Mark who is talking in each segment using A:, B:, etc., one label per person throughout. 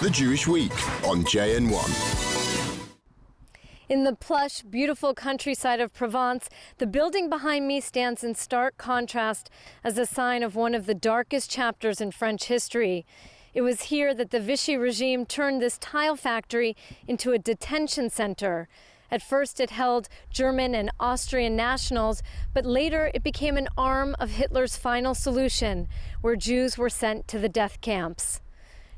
A: The Jewish Week on JN1.
B: In the plush, beautiful countryside of Provence, the building behind me stands in stark contrast as a sign of one of the darkest chapters in French history. It was here that the Vichy regime turned this tile factory into a detention center. At first it held German and Austrian nationals, but later it became an arm of Hitler's final solution, where Jews were sent to the death camps.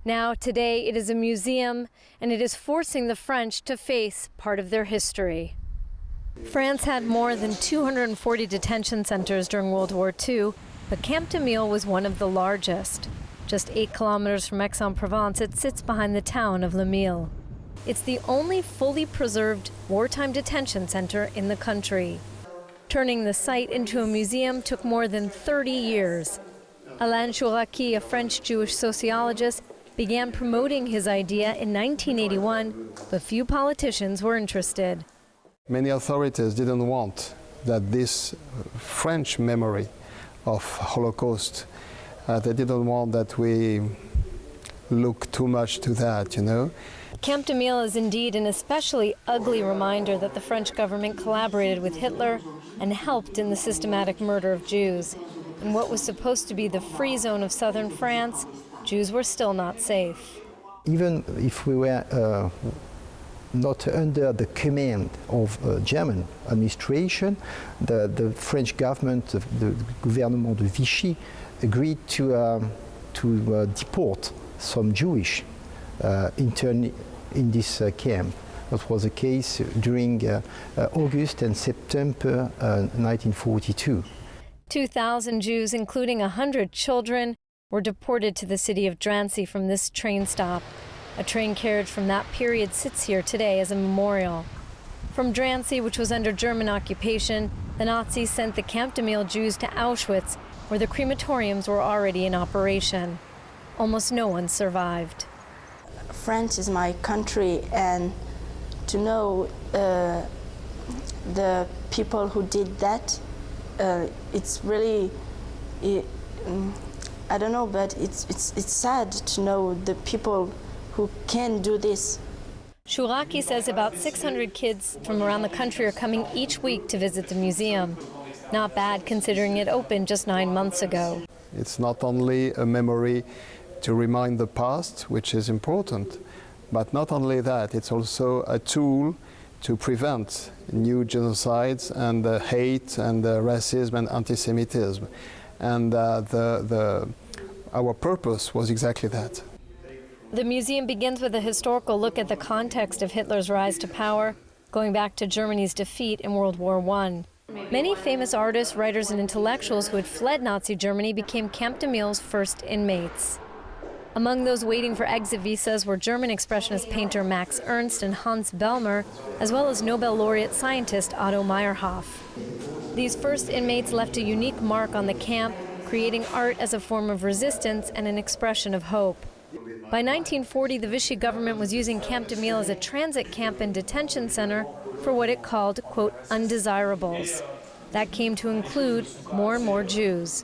B: Now, today, it is a museum, and it is forcing the French to face part of their history. France had more than 240 detention centers during World War II, but Camp de Mille was one of the largest. Just 8 kilometers from Aix-en-Provence, it sits behind the town of Le Mille. It's the only fully preserved wartime detention center in the country. Turning the site into a museum took more than 30 years. Alain Chouraqui, a French Jewish sociologist, began promoting his idea in 1981, but few politicians were interested.
C: Many authorities didn't want that this French memory of Holocaust, they didn't want that we look too much to that, you know.
B: Camp de Mille is indeed an especially ugly reminder that the French government collaborated with Hitler and helped in the systematic murder of Jews. In what was supposed to be the free zone of southern France, Jews were still not safe.
D: Even if we were not under the command of German administration, the French government, the gouvernement de Vichy, agreed to deport some Jewish interned in this camp. That was the case during August and September 1942.
B: 2,000 Jews, including 100 children, were deported to the city of Drancy from this train stop. A train carriage from that period sits here today as a memorial. From Drancy, which was under German occupation, the Nazis sent the Camp de Mille Jews to Auschwitz, where the crematoriums were already in operation. Almost no one survived.
E: France is my country, and to know the people who did that, it's really, I don't know, but it's sad to know the people who can do this.
B: Chouraqui says about 600 kids from around the country are coming each week to visit the museum. Not bad considering it opened just 9 months ago.
C: It's not only a memory to remind the past, which is important, but not only that, it's also a tool to prevent new genocides and hate and racism and anti-Semitism. And our purpose was exactly that.
B: The museum begins with a historical look at the context of Hitler's rise to power, going back to Germany's defeat in World War I. Many famous artists, writers, and intellectuals who had fled Nazi Germany became Camp de Mille's first inmates. Among those waiting for exit visas were German expressionist painter Max Ernst and Hans Bellmer, as well as Nobel laureate scientist Otto Meyerhoff. These first inmates left a unique mark on the camp, creating art as a form of resistance and an expression of hope. By 1940, the Vichy government was using Camp de Mille as a transit camp and detention center for what it called, quote, undesirables. That came to include more and more Jews.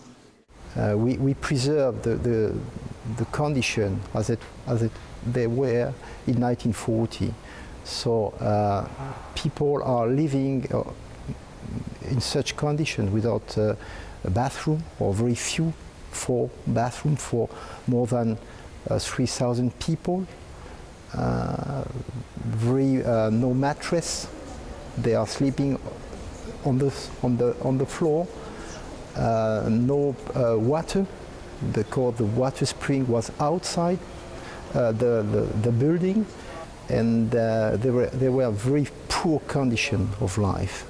D: We preserved the condition as they were in 1940. So people are living in such conditions without a bathroom, or very few for bathroom for more than 3,000 people. No mattress. They are sleeping on the floor. No water, because the water spring was outside the building, and they were very poor condition of life.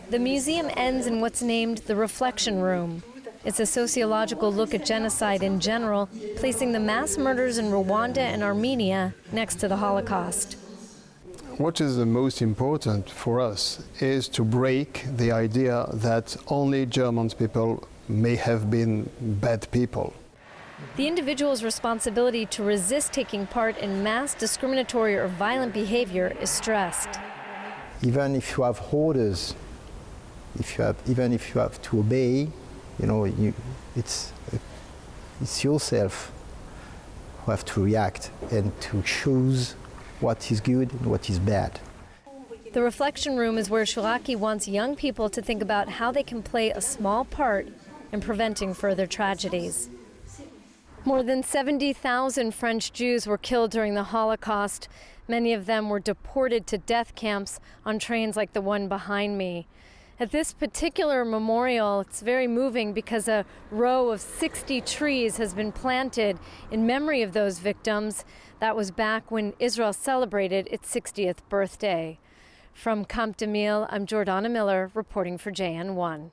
B: The museum ends in what's named the Reflection Room. It's a sociological look at genocide in general, placing the mass murders in Rwanda and Armenia next to the Holocaust.
C: What is the most important for us is to break the idea that only German people may have been bad people.
B: The individual's responsibility to resist taking part in mass discriminatory or violent behavior is stressed.
D: Even if you have orders, even if you have to obey, you know, it's yourself who have to react and to choose what is good and what is bad.
B: The reflection room is where Chouraki wants young people to think about how they can play a small part in preventing further tragedies. More than 70,000 French Jews were killed during the Holocaust. Many of them were deported to death camps on trains like the one behind me. At this particular memorial, it's very moving because a row of 60 trees has been planted in memory of those victims. That was back when Israel celebrated its 60th birthday. From Camp de Mille, I'm Jordana Miller reporting for JN1.